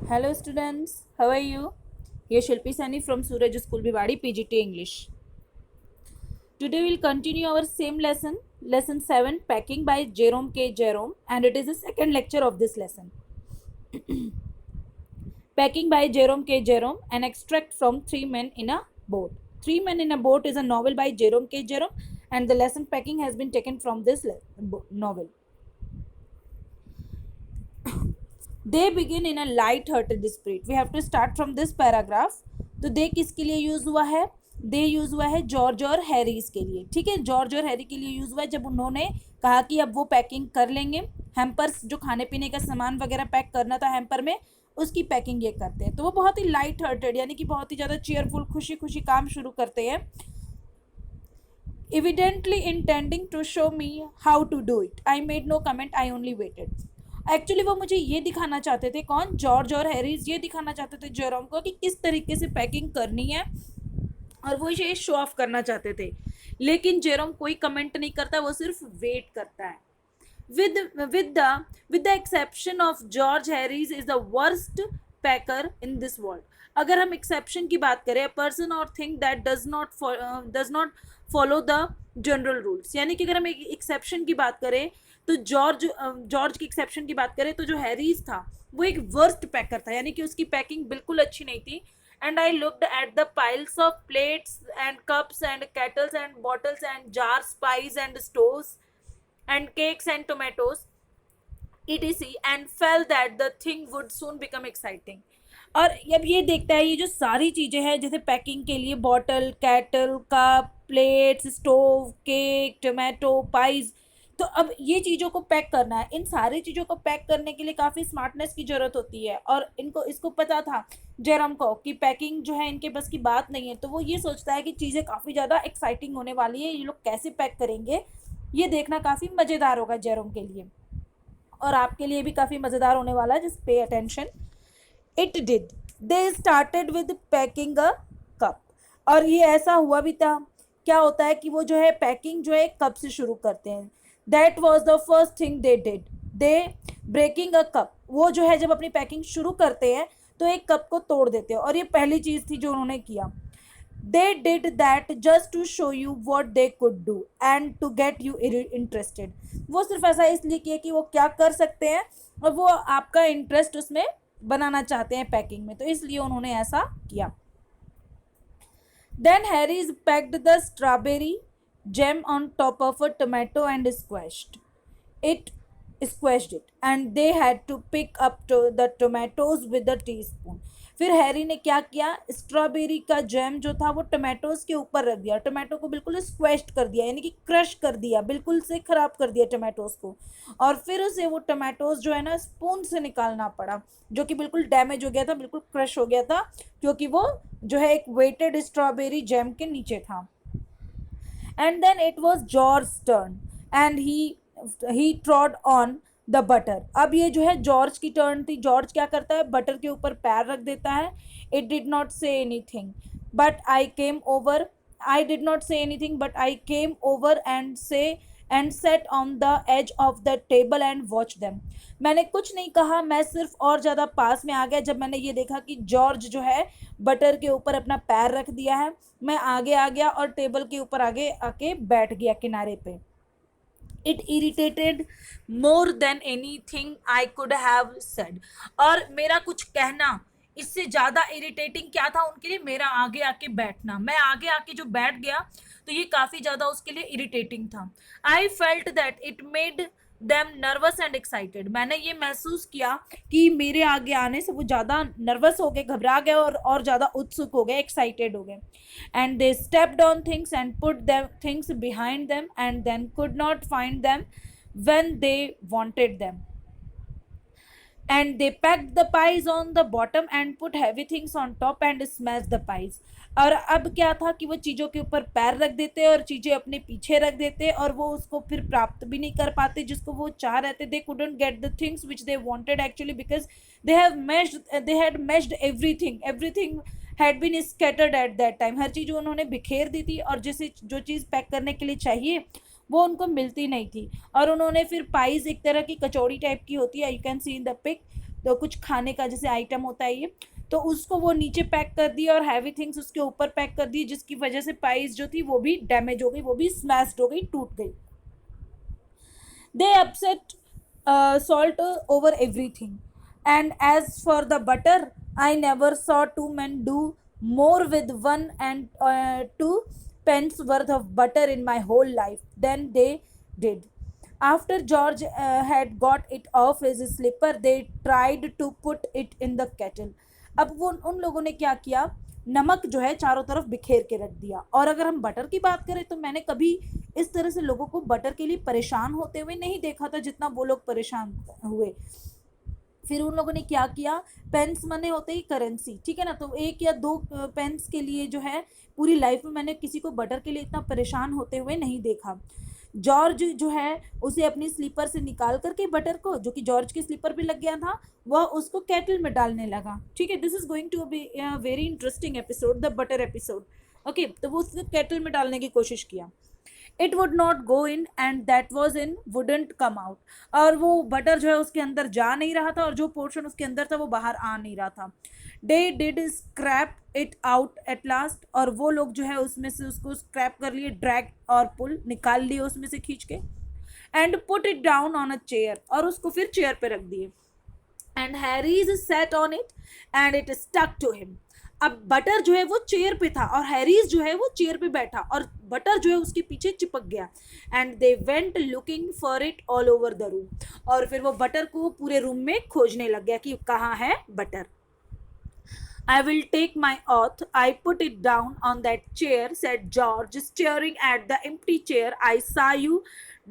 Hello students, how are you? Here Shilpi Sani from Suraj School Bhiwadi PGT English. Today we'll continue our same lesson, lesson 7 packing by Jerome K. Jerome, and it is the second lecture of this lesson. Packing by Jerome K. Jerome, an extract from Three Men in a Boat. Three Men in a Boat is a novel by Jerome K. Jerome, and the lesson packing has been taken from this novel. They begin in a light-hearted spirit. We have to start from this paragraph. तो दे किसके लिए use हुआ है? दे use हुआ है George और Harry's के लिए. ठीक है, जॉर्ज और हैरी के लिए यूज हुआ है जब उन्होंने कहा कि अब वो पैकिंग कर लेंगे. हैम्पर्स जो खाने पीने का सामान वगैरह पैक करना था हैम्पर में, उसकी पैकिंग ये करते हैं. तो वो बहुत ही लाइट हार्टेड यानी कि बहुत ही ज़्यादा चेयरफुल, खुशी खुशी काम शुरू करते हैं. evidently intending to show me how to do it. I made no comment, I only waited. Actually वो मुझे ये दिखाना चाहते थे, कौन? जॉर्ज और हैरीज ये दिखाना चाहते थे जेरोम को कि किस तरीके से पैकिंग करनी है, और वो ये शो ऑफ करना चाहते थे. लेकिन जेरोम कोई कमेंट नहीं करता, वो सिर्फ वेट करता है. with the exception of George, Harris is the worst packer in this world. अगर हम एक्सेप्शन की बात करें, पर्सन और thing that does not follow the general rules, यानी कि अगर हम एक एक्सेप्शन की बात करें तो जॉर्ज की एक्सेप्शन की बात करें तो जो हैरीज था वो एक वर्स्ट पैकर था, यानी कि उसकी पैकिंग बिल्कुल अच्छी नहीं थी. And I looked at the piles of plates and cups and kettles and bottles and jars, pies and stoves and cakes and tomatoes etc and felt that the thing would soon become exciting. और अब ये देखता है ये जो सारी चीज़ें हैं जैसे पैकिंग के लिए bottle, cattle, cup, plates, stove, cake, tomato, pies, तो अब ये चीज़ों को पैक करना है. इन सारी चीज़ों को पैक करने के लिए काफ़ी स्मार्टनेस की ज़रूरत होती है, और इसको पता था जेरम को कि पैकिंग जो है इनके बस की बात नहीं है. तो वो ये सोचता है कि चीज़ें काफ़ी ज़्यादा एक्साइटिंग होने वाली है, ये लोग कैसे पैक करेंगे ये देखना काफ़ी मज़ेदार होगा जेरोम के लिए, और आपके लिए भी काफ़ी मज़ेदार होने वाला है. Just pay attention. It did. They started with packing a cup. और ये ऐसा हुआ भी था. क्या होता है कि वो जो है पैकिंग जो है कप से शुरू करते हैं. That was the first thing they did. They breaking a cup. वो जो है जब अपनी पैकिंग शुरू करते हैं तो एक कप को तोड़ देते हैं, और ये पहली चीज़ थी जो उन्होंने किया. They did that just to show you what they could do and to get you interested. वो सिर्फ ऐसा इसलिए किया कि वो क्या कर सकते हैं और वो आपका इंटरेस्ट उसमें बनाना चाहते हैं पैकिंग में, तो इसलिए उन्होंने ऐसा किया. Then Harry's packed the strawberry jam on top of a tomato and squashed it, and they had to pick up the tomatoes with a teaspoon. फिर हैरी ने क्या किया, स्ट्रॉबेरी का जैम जो था वो टोमेटोज के ऊपर रख दिया, टोमेटो को बिल्कुल स्क्वैश्ड कर दिया यानी कि क्रश कर दिया, बिल्कुल से ख़राब कर दिया टोमेटोज को, और फिर उसे वो टोमेटोज जो है ना स्पून से निकालना पड़ा, जो कि बिल्कुल डैमेज हो गया था, बिल्कुल क्रश हो गया था, क्योंकि वो जो है एक वेटेड स्ट्रॉबेरी जैम के नीचे था. And then it was George turn and he trod on the butter. अब ये जो है जॉर्ज की टर्न थी. जॉर्ज क्या करता है, बटर के ऊपर पैर रख देता है. It did not say anything but I came over. I did not say anything but I came over and set on the edge of the table and watch them. मैंने कुछ नहीं कहा, मैं सिर्फ और ज़्यादा पास में आ गया जब मैंने ये देखा कि जॉर्ज जो है बटर के ऊपर अपना पैर रख दिया है. मैं आगे आ गया और टेबल के ऊपर आगे आके बैठ गया किनारे पे. It irritated more than anything I could have said. और मेरा कुछ कहना इससे ज़्यादा इरिटेटिंग क्या था उनके लिए, मेरा आगे आके बैठना. मैं आगे आके जो बैठ गया तो ये काफ़ी ज़्यादा उसके लिए इरिटेटिंग था. I felt that it made them nervous and excited. मैंने ये महसूस किया कि मेरे आगे आने से वो ज़्यादा नर्वस हो गए, घबरा गए और ज़्यादा उत्सुक हो गए, एक्साइटेड हो गए. And they stepped on things and put them things behind them and then could not find them when they wanted them. And they packed the pies on the bottom and put heavy things on top and smashed the pies. और अब क्या था कि वो चीज़ों के ऊपर पैर रख देते और चीज़ें अपने पीछे रख देते और वो उसको फिर प्राप्त भी नहीं कर पाते जिसको वो चाह रहे थे. दे couldn't get the things which they wanted actually because they had meshed everything had been scattered at that time. हर चीज़ उन्होंने बिखेर दी थी और जो चीज़ पैक करने के लिए चाहिए वो उनको मिलती नहीं थी. और उन्होंने फिर पाइज, एक तरह की कचौड़ी टाइप की होती है, you can see in the pic, तो कुछ खाने का जैसे आइटम होता है ये, तो उसको वो नीचे पैक कर दिया और हैवी थिंग्स उसके ऊपर पैक कर दिए, जिसकी वजह से पाइस जो थी वो भी डैमेज हो गई, वो भी स्मैश्ड हो गई, टूट गई. They upset salt over everything. And as for the butter, I never saw two men do more with 1 and 2 pence worth of butter in my whole life than they did. After George had got it off his slipper, they tried to put it in the kettle. अब वो उन लोगों ने क्या किया, नमक जो है चारों तरफ बिखेर के रख दिया. और अगर हम बटर की बात करें तो मैंने कभी इस तरह से लोगों को बटर के लिए परेशान होते हुए नहीं देखा था जितना वो लोग परेशान हुए. फिर उन लोगों ने क्या किया, पेन्स मने होते ही करेंसी, ठीक है ना, तो 1 या 2 पेन्स के लिए जो है पूरी लाइफ में मैंने किसी को बटर के लिए इतना परेशान होते हुए नहीं देखा. जॉर्ज जो है उसे अपनी स्लीपर से निकाल करके बटर को, जो कि जॉर्ज के स्लीपर पे लग गया था, वह उसको केटल में डालने लगा. ठीक है, this is going to be very interesting episode, the butter episode. Okay, तो वो उसको केटल में डालने की कोशिश किया. It would not go in and that was in wouldn't come out. और वो बटर जो है उसके अंदर जा नहीं रहा था, और जो पोर्शन उसके अंदर था वो बाहर आ नहीं रहा था. They did scrap it out at last. और वो लोग जो है उसमें से उसको स्क्रैप कर लिए, ड्रैग और पुल निकाल लिए उसमें से खींच के. And put it down on a chair. और उसको फिर चेयर पे रख दिए. And Harris set on it and it stuck to him. अब बटर जो है वो चेयर पे था और हैरीज जो है वो चेयर पे बैठा और बटर जो है उसके पीछे चिपक गया. And they went looking for it all over the room. और फिर वो बटर को पूरे रूम में खोजने लग गया कि कहाँ है butter. I will take my oath. I put it down on that chair, said George, staring at the empty chair. I saw you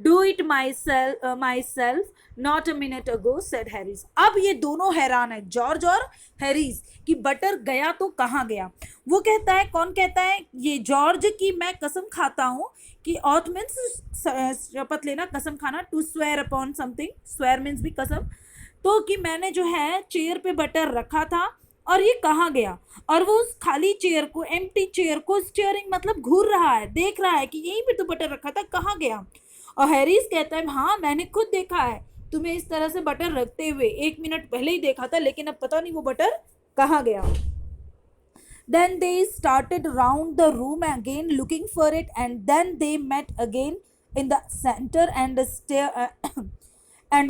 do it myself not a minute ago, said Harris. अब ये दोनों हैरान है, George और Harris, कि butter गया तो कहाँ गया. वो कहता है, कौन कहता है, ये जॉर्ज, की मैं कसम खाता हूँ कि ऑथ मीन्स शपथ लेना, कसम खाना, to swear upon something, swear means भी कसम, तो कि मैंने जो है चेयर पे बटर रखा था और ये कहाँ गया. और वो उस खाली चेयर को, एम्प्टी चेयर को स्टीयरिंग मतलब घूर रहा है, देख रहा है कि यहीं पे तो बटर रखा था, कहाँ गया. और हैरिस कहता है, हाँ मैंने खुद देखा है तुम्हें इस तरह से बटर रखते हुए, 1 मिनट पहले ही देखा था, लेकिन अब पता नहीं वो बटर कहाँ गया. Then they started round the room again looking for it, and then they met again in the center and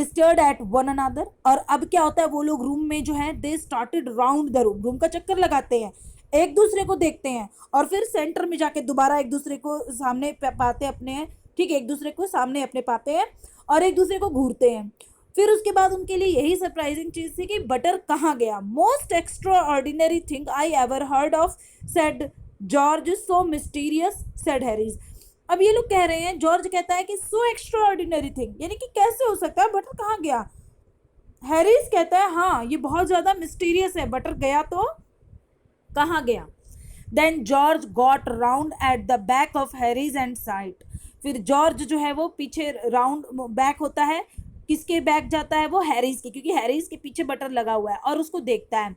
stared at one another. और अब क्या होता है, वो लोग रूम में जो है they started round the room, room का चक्कर लगाते हैं, एक दूसरे को देखते हैं, और फिर सेंटर में जाके दोबारा एक दूसरे को सामने पाते अपने, ठीक है, एक दूसरे को सामने अपने पाते हैं और एक दूसरे को घूरते हैं. फिर उसके बाद उनके लिए यही सरप्राइजिंग चीज थी कि बटर कहाँ गया. Most extra ordinary thing I ever heard of, said George. So mysterious, said Harris. अब ये लोग कह रहे हैं, जॉर्ज कहता है कि सो एक्स्ट्रा ऑर्डिनरी थिंग, यानी कि कैसे हो सकता है, बटर कहाँ गया. हैरिस कहता है, हाँ ये बहुत ज़्यादा मिस्टीरियस है, बटर गया तो कहाँ गया. Then George got round at the back of Harris and sight. फिर जॉर्ज जो है वो पीछे राउंड बैक होता है, किसके बैक जाता है, वो हैरिस की, क्योंकि हैरिस के पीछे बटर लगा हुआ है, और उसको देखता है.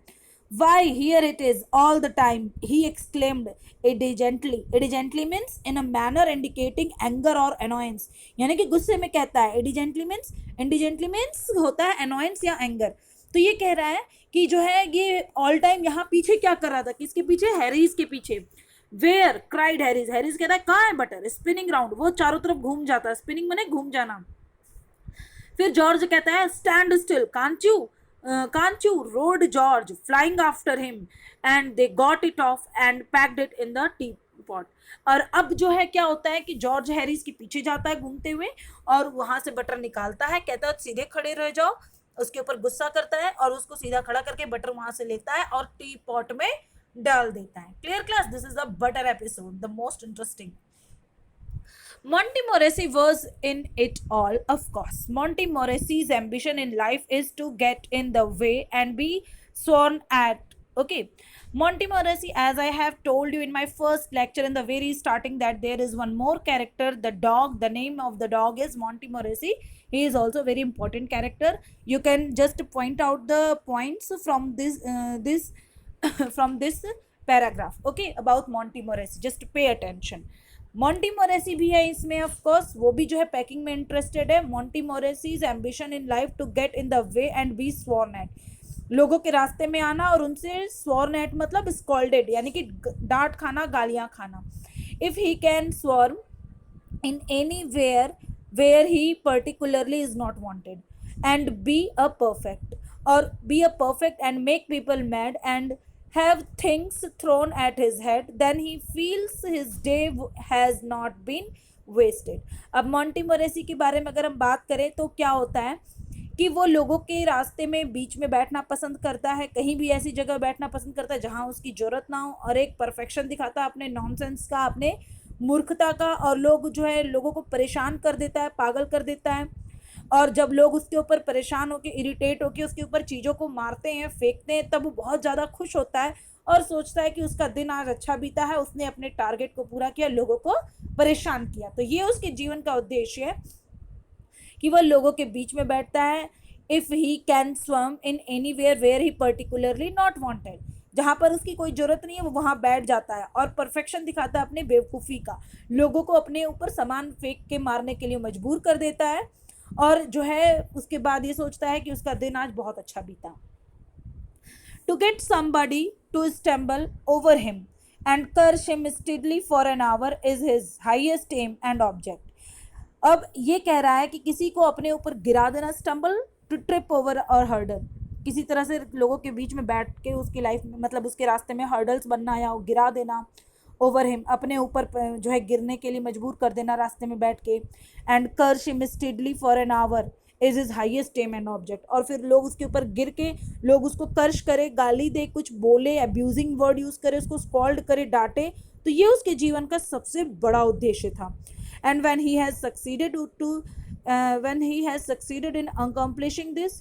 Why here it is all the time, he exclaimed indigently. Indigently means in a manner indicating anger or annoyance, यानी कि गुस्से में कहता है. indigently means होता है annoyance या anger. तो ये कह रहा है कि जो है ये all time यहाँ पीछे क्या कर रहा था, किसके पीछे, हैरिस के पीछे. Where, cried Harris. हैरिस कहता है, कहाँ है बटर. Spinning round, वो चारों तरफ घूम जाता है, spinning माने घूम जाना. फिर जॉर्ज कहता है, stand still, can't you, roared George, flying after him, and they got it off and packed it in the teapot. और अब जो है क्या होता है कि जॉर्ज हैरिस के पीछे जाता है घूमते हुए और वहां से बटर निकालता है, कहता है सीधे खड़े रह जाओ, उसके ऊपर गुस्सा करता है और उसको सीधा खड़ा करके बटर वहां से लेता है और टी पॉट में डाल देता है. Clear class, this is the butter episode, the most interesting. Montmorency was in it all, of course. Montmorency's ambition in life is to get in the way and be sworn at. Okay. Montmorency, as I have told you in my first lecture in the very starting, that there is one more character, the dog. The name of the dog is Montmorency. He is also a very important character. You can just point out the points from this from this paragraph, okay, about Montmorency. Just pay attention. Montmorency भी है इसमें, of course, वो भी जो है packing में interested है. Montmorency's ambition in life to get in the way and be sworn at. लोगों के रास्ते में आना और उनसे स्वॉर्न एट मतलब स्कॉल्डेड यानी कि डांट खाना, गालियां खाना। If he can swarm in anywhere where he particularly is not wanted and be a perfect or be a perfect and make people mad and have things thrown at his head, then he feels his day has not been wasted. अब Monty Moraceae के बारे में अगर हम बात करें तो क्या होता है कि वो लोगों के रास्ते में बीच में बैठना पसंद करता है, कहीं भी ऐसी जगह बैठना पसंद करता है जहां उसकी जरूरत ना हो, और एक परफेक्शन दिखाता है अपने नॉनसेंस का, अपने मूर्खता का, और लोग जो है लोगों को परेशान कर देता है, पागल कर देता है। और जब लोग उसके ऊपर परेशान होकर, इरिटेट होकर उसके ऊपर चीज़ों को मारते हैं, फेंकते हैं, तब वो बहुत ज़्यादा खुश होता है और सोचता है कि उसका दिन आज अच्छा बीता है, उसने अपने टारगेट को पूरा किया, लोगों को परेशान किया। तो ये उसके जीवन का उद्देश्य है कि वह लोगों के बीच में बैठता है। If he can squirm in anywhere where he particularly not wanted, जहाँ पर उसकी कोई ज़रूरत नहीं है वो वहाँ बैठ जाता है और परफेक्शन दिखाता है अपने बेवकूफ़ी का, लोगों को अपने ऊपर सामान फेंक के मारने के लिए मजबूर कर देता है, और जो है उसके बाद ये सोचता है कि उसका दिन आज बहुत अच्छा बीता। To get somebody to stumble over him and curse him steadily for an hour is his highest aim and object. अब ये कह रहा है कि किसी को अपने ऊपर गिरा देना, स्टम्बल टू ट्रिप ओवर और हर्डल, किसी तरह से लोगों के बीच में बैठ के उसकी लाइफ में मतलब उसके रास्ते में हर्डल्स बनना या गिरा देना, ओवर हिम अपने ऊपर जो है गिरने के लिए मजबूर कर देना रास्ते में बैठ के, and curse him steadily for an hour is his highest aim and object, और फिर लोग उसके ऊपर गिर के लोग उसको कर्श करे, गाली दे, कुछ बोले, अब्यूजिंग वर्ड यूज़ करे, उसको स्कॉल्ड करे, डांटे, तो ये उसके जीवन का सबसे बड़ा उद्देश्य था। And when he has succeeded in accomplishing this,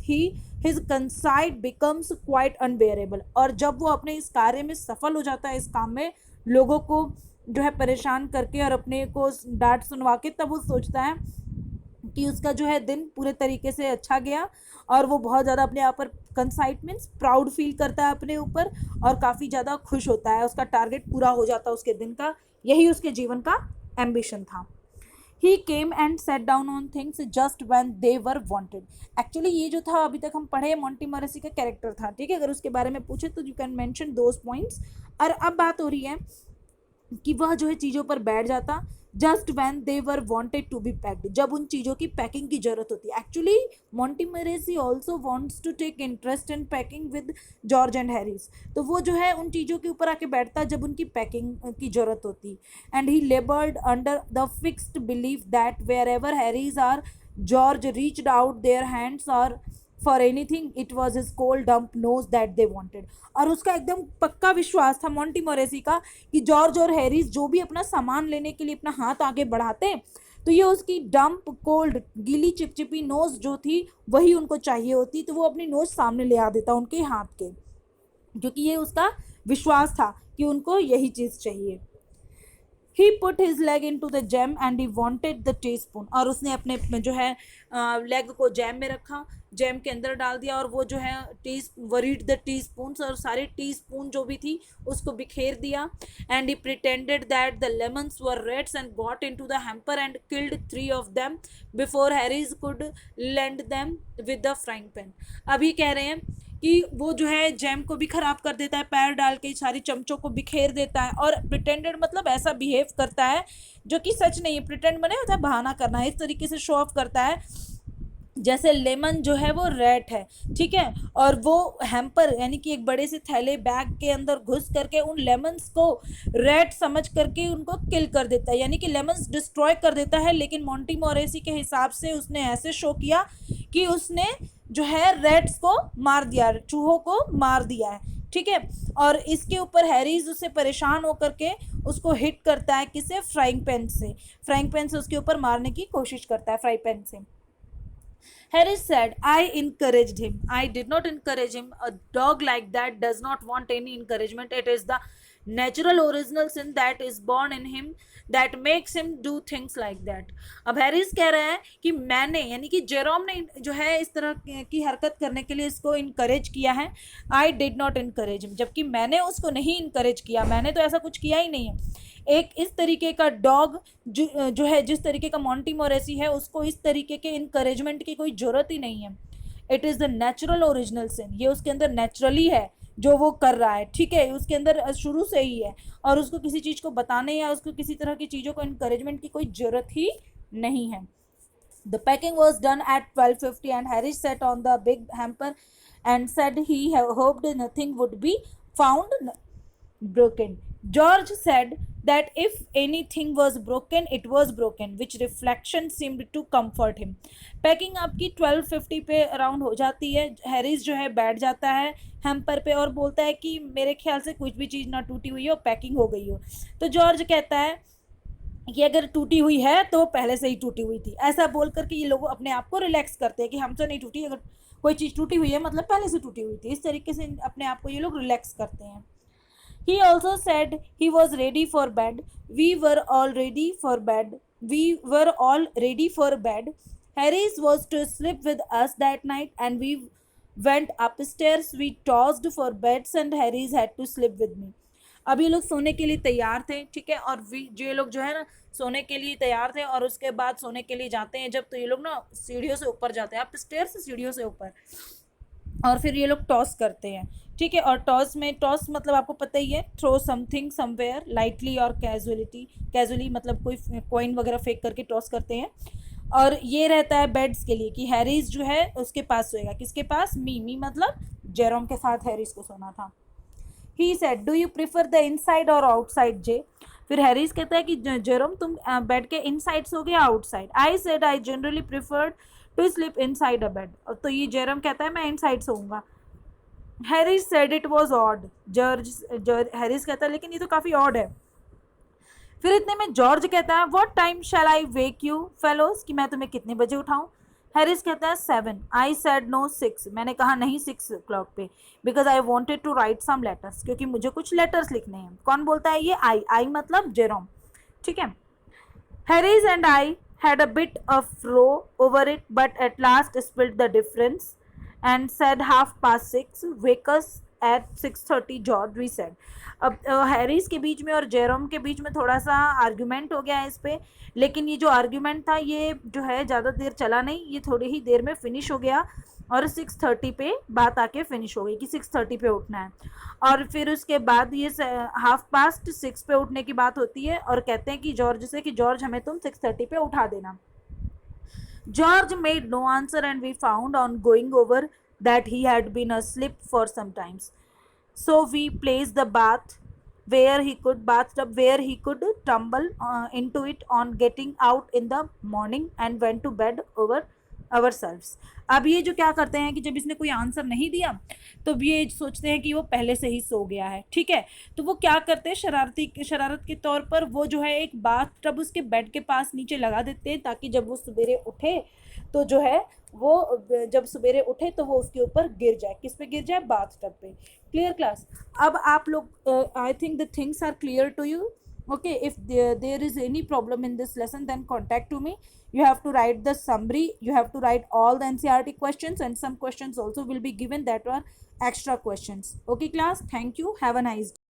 his conceit becomes quite unbearable, और जब वो अपने इस कार्य में सफल हो जाता है, इस काम में लोगों को जो है परेशान करके और अपने को डांट सुनवा के, तब वो सोचता है कि उसका जो है दिन पूरे तरीके से अच्छा गया, और वो बहुत ज़्यादा अपने आप पर कंसाइट मीन्स प्राउड फील करता है अपने ऊपर, और काफ़ी ज़्यादा खुश होता है, उसका टारगेट पूरा हो जाता है उसके दिन का। यही उसके जीवन का एम्बिशन था। He came and sat down on things just when they were wanted. Actually ये जो था अभी तक हम पढ़े मॉन्टी मोरेसी का कैरेक्टर था, ठीक है, अगर उसके बारे में पूछे तो you can mention those points. और अब बात हो रही है कि वह जो है चीज़ों पर बैठ जाता just when they were wanted to be packed, जब उन चीज़ों की पैकिंग की जरूरत होती है। Actually Montmorency also wants to take interest in packing with George and Harris, तो वो जो है उन चीज़ों के ऊपर आके बैठता जब उनकी पैकिंग की जरूरत होती। And he laboured under the fixed belief that wherever Harris or George reached out their hands और for anything it was his cold damp nose that they wanted, और उसका एकदम पक्का विश्वास था मॉन्टी मोरेसी का कि जॉर्ज और हैरिस जो भी अपना सामान लेने के लिए अपना हाथ आगे बढ़ाते तो ये उसकी डंप कोल्ड गीली चिपचिपी नोज जो थी वही उनको चाहिए होती, तो वो अपनी नोज सामने ले आ देता उनके हाथ के, क्योंकि ये उसका विश्वास था कि उनको यही चीज़ चाहिए। He put his leg into the jam and he wanted the teaspoon, और उसने अपने जो है लेग को जैम में रखा, जैम के अंदर डाल दिया, और वो जो है वरीड द टी स्पून, और सारे टी स्पून जो भी थी उसको बिखेर दिया। And he pretended that the lemons were rats and got into the hamper and killed 3 of them before Harris could land them with the frying pan. अभी कह रहे हैं कि वो जो है जैम को भी ख़राब कर देता है, पैर डाल के सारी चमचों को बिखेर देता है, और प्रिटेंडेड मतलब ऐसा बिहेव करता है जो कि सच नहीं है। प्रिटेंड बने होता है बहाना करना है, इस तरीके से शो ऑफ करता है जैसे लेमन जो है वो रेड है, ठीक है, और वो हैम्पर यानी कि एक बड़े से थैले बैग के अंदर घुस करके उन लेमन्स को रेड समझ करके उनको किल कर देता है, यानी कि लेमन्स डिस्ट्रॉय कर देता है। लेकिन मॉन्टी मोरेसी के हिसाब से उसने ऐसे शो किया कि उसने जो है रेड्स को मार दिया, चूहों को मार दिया है, ठीक है। और इसके ऊपर हैरिस उससे परेशान होकर के उसको हिट करता है, किसे, फ्राइंग पैन से उसके ऊपर मारने की कोशिश करता है, फ्राई पैन से। Harris said, I encouraged him. I did not encourage him. A dog like that does not want any encouragement. It is the natural original sin that is born in him that makes him do things like that. अब Harris कह रहा है कि मैंने यानी कि Jerome ने जो है इस तरह की हरकत करने के लिए इसको इनकरेज किया है। आई डिड नॉट इनकरेज हिम, जबकि मैंने उसको नहीं इनकरेज किया, मैंने तो ऐसा कुछ किया ही नहीं है। एक इस तरीके का डॉग जो है जिस तरीके का मॉन्टी मोरेसी है उसको इस तरीके के इनकरेजमेंट की कोई ज़रूरत ही नहीं है। It is the natural original sin, ये उसके अंदर नेचुरली है जो वो कर रहा है, ठीक है, उसके अंदर शुरू से ही है, और उसको किसी चीज को बताने या उसको किसी तरह की चीजों को इनकरेजमेंट की कोई जरूरत ही नहीं है. The packing was done at 12:50 and Harris sat on the big hamper and said he hoped nothing would be found broken. George said that if anything was broken, it was broken, which reflection seemed to comfort him. Packing आपकी 12:50 पे around हो जाती है. Harris जो है बैठ जाता है हैम्पर पे और बोलता है कि मेरे ख्याल से कुछ भी चीज़ ना टूटी हुई हो, पैकिंग हो गई हो. तो जॉर्ज कहता है कि अगर टूटी हुई है तो पहले से ही टूटी हुई थी. ऐसा बोल करके ये लोग अपने आप को रिलैक्स करते हैं कि हमसे नहीं टूटी, अगर कोई चीज़ टूटी हुई है मतलब पहले से टूटी हुई थी. इस तरीके से अपने आप को ये लोग रिलैक्स करते हैं. He also said he was ready for bed. We were all ready for bed. We were all ready for bed. Harris was to sleep with us that night and we went upstairs. We tossed for beds and Harris had to sleep with me. अब ये लोग सोने के लिए तैयार थे, ठीक है, और ये लोग जो है ना सोने के लिए तैयार थे और उसके बाद सोने के लिए जाते हैं जब, तो ये लोग ना सीढ़ियों से ऊपर जाते हैं, अप स्टेयर से सीढ़ियों से ऊपर, और फिर ये लोग टॉस करते हैं, ठीक है. और टॉस मतलब आपको पता ही है, थ्रो समथिंग समवेयर लाइटली और कैजुअली मतलब कोई कॉइन वगैरह फेंक करके टॉस करते हैं. और ये रहता है बेड्स के लिए कि हैरिस जो है उसके पास सोएगा. किसके पास? मी मतलब जेरोम के साथ हैरिस को सोना था. He said do you prefer the inside और आउटसाइड जे. फिर हैरिस कहता है कि जेरोम तुम बेड के इनसाइड सोगे या outside. I said I generally preferred to sleep inside a bed. तो ये जेरोम कहता है मैं इनसाइड सोऊंगा. Harris said it was odd. Harris कहता है लेकिन ये तो काफ़ी ऑड है. फिर इतने में जॉर्ज कहता है what time shall I wake you fellows, कि मैं तुम्हें कितने बजे उठाऊं. हैरिस कहता है 7. I said no 6. मैंने कहा नहीं 6 o'clock पे. Because I wanted to write some letters, क्योंकि मुझे कुछ लेटर्स लिखने हैं. कौन बोलता है ये? आई मतलब जेरोम, ठीक है. Harris and I had a bit of row over it, but at last split the difference and said 6:30. Wake us at 6:30, George, we said. अब हैरिस के बीच में और जेरोम के बीच में थोड़ा सा आर्ग्यूमेंट हो गया है इस पे, लेकिन ये जो आर्ग्यूमेंट था ये जो है ज़्यादा देर चला नहीं, ये थोड़ी ही देर में फिनिश हो गया और 6:30 पे बात आके फिनिश हो गई कि 6:30 पे उठना है. और फिर उसके बाद ये 6:30 पे उठने की बात होती है और कहते हैं कि जॉर्ज से कि जॉर्ज हमें तुम 6:30 पे उठा देना. George made no answer and we found on going over that he had been asleep for some times. So we placed the bathtub where he could tumble into it on getting out in the morning and went to bed over ourselves. अब ये जो क्या करते हैं कि जब इसने कोई आंसर नहीं दिया तो ये सोचते हैं कि वो पहले से ही सो गया है, ठीक है. तो वो क्या करते हैं शरारत के तौर पर वो जो है एक बाथ टब उसके बेड के पास नीचे लगा देते हैं ताकि जब वो सवेरे उठे तो जो है वो जब सवेरे उठे तो वो उसके ऊपर गिर जाए. किस पे गिर जाए? बाथ टब पे. Clear class? अब आप लोग I think the things are clear to you. Okay, if there is any problem in this lesson, then contact to me. You have to write the summary, you have to write all the NCERT questions, and some questions also will be given that are extra questions. Okay class, thank you, have a nice day.